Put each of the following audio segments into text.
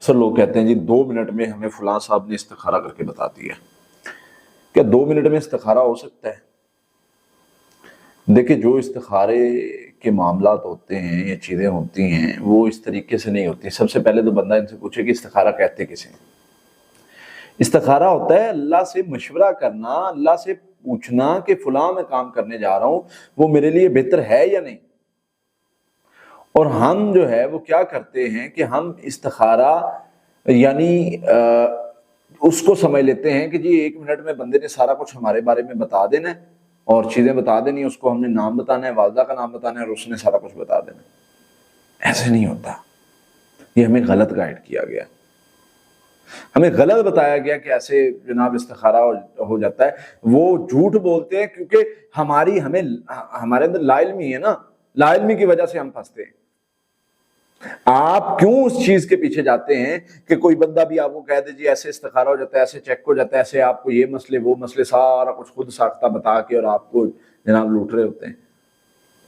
سر لوگ کہتے ہیں جی 2 منٹ میں ہمیں فلاں صاحب نے استخارہ کر کے بتا دیا. کیا 2 منٹ میں استخارہ ہو سکتا ہے؟ دیکھیں جو استخارے کے معاملات ہوتے ہیں یا چیزیں ہوتی ہیں وہ اس طریقے سے نہیں ہوتی. سب سے پہلے تو بندہ ان سے پوچھے کہ استخارہ کہتے کسے ہیں. استخارہ ہوتا ہے اللہ سے مشورہ کرنا، اللہ سے پوچھنا کہ فلاں میں کام کرنے جا رہا ہوں وہ میرے لیے بہتر ہے یا نہیں. اور ہم جو ہے وہ کیا کرتے ہیں کہ ہم استخارہ یعنی اس کو سمجھ لیتے ہیں کہ جی 1 منٹ میں بندے نے سارا کچھ ہمارے بارے میں بتا دینا ہے اور چیزیں بتا دینی، اس کو ہم نے نام بتانا ہے، والدہ کا نام بتانا ہے اور اس نے سارا کچھ بتا دینا. ایسے نہیں ہوتا. یہ ہمیں غلط گائیڈ کیا گیا، ہمیں غلط بتایا گیا کہ ایسے جناب استخارہ ہو جاتا ہے. وہ جھوٹ بولتے ہیں کیونکہ ہمارے اندر لا علمی ہے نا، لا علمی کی وجہ سے ہم پھنستے ہیں. آپ کیوں اس چیز کے پیچھے جاتے ہیں کہ کوئی بندہ بھی آپ کو کہہ دے جی ایسے استخارہ ہو جاتا ہے، ایسے چیک ہو جاتا ہے، ایسے آپ کو یہ مسئلے وہ مسئلے سارا کچھ خود ساختہ بتا کے اور آپ کو جناب لوٹ رہے ہوتے ہیں.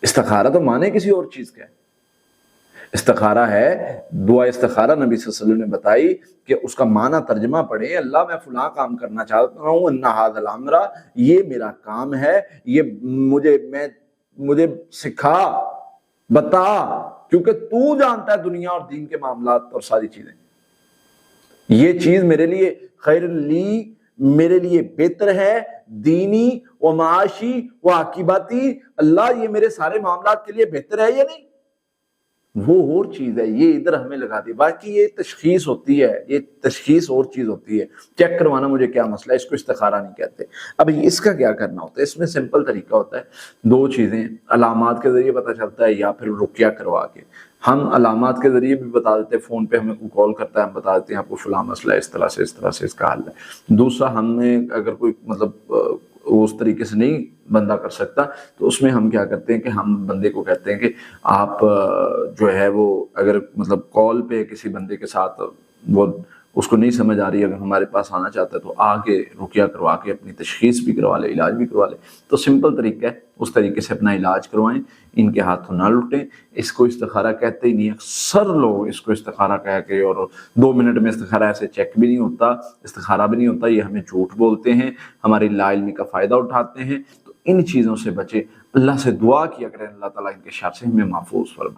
استخارہ تو مانے کسی اور چیز کا ہے. استخارہ ہے دعا استخارہ نبی صلی اللہ علیہ وسلم نے بتائی کہ اس کا معنی ترجمہ پڑھیں، اللہ میں فلاں کام کرنا چاہتا ہوں، ان ھذا الامر، یہ میرا کام ہے، یہ مجھے سکھا بتا، کیونکہ تو جانتا ہے دنیا اور دین کے معاملات اور ساری چیزیں. یہ چیز میرے لیے خیر لی، میرے لیے بہتر ہے، دینی و معاشی و عاقباتی، اللہ یہ میرے سارے معاملات کے لیے بہتر ہے یا نہیں. وہ اور چیز ہے، یہ ادھر ہمیں لگا دی. باقی یہ تشخیص ہوتی ہے، یہ تشخیص اور چیز ہوتی ہے. چیک کروانا مجھے کیا مسئلہ ہے، اس کو استخارہ نہیں کہتے. اب اس کا کیا کرنا ہوتا ہے؟ اس میں سمپل طریقہ ہوتا ہے. 2 چیزیں علامات کے ذریعے پتہ چلتا ہے یا پھر رقیہ کروا کے. ہم علامات کے ذریعے بھی بتا دیتے ہیں، فون پہ ہمیں کوئی کال کرتا ہے ہم بتا دیتے ہیں آپ کو فلاں مسئلہ ہے، اس طرح سے اس کا حل ہے. دوسرا ہم نے اگر کوئی مطلب اس طریقے سے نہیں بندہ کر سکتا تو اس میں ہم کیا کرتے ہیں کہ ہم بندے کو کہتے ہیں کہ آپ جو ہے وہ اگر مطلب کال پہ کسی بندے کے ساتھ وہ اس کو نہیں سمجھ آ رہی، اگر ہمارے پاس آنا چاہتا ہے تو آ کے رقیہ کروا کے اپنی تشخیص بھی کروا لے، علاج بھی کروا لے. تو سمپل طریقہ ہے، اس طریقے سے اپنا علاج کروائیں، ان کے ہاتھوں نہ لٹیں. اس کو استخارہ کہتے ہی نہیں. اکثر لوگ اس کو استخارہ کہہ کے اور 2 منٹ میں استخارہ ایسے چیک بھی نہیں ہوتا، استخارہ بھی نہیں ہوتا، یہ ہمیں جھوٹ بولتے ہیں، ہماری لا علمی کا فائدہ اٹھاتے ہیں. تو ان چیزوں سے بچے، اللہ سے دعا کیا کریں اللہ تعالیٰ ان کے شر سے ہمیں محفوظ فرمائے.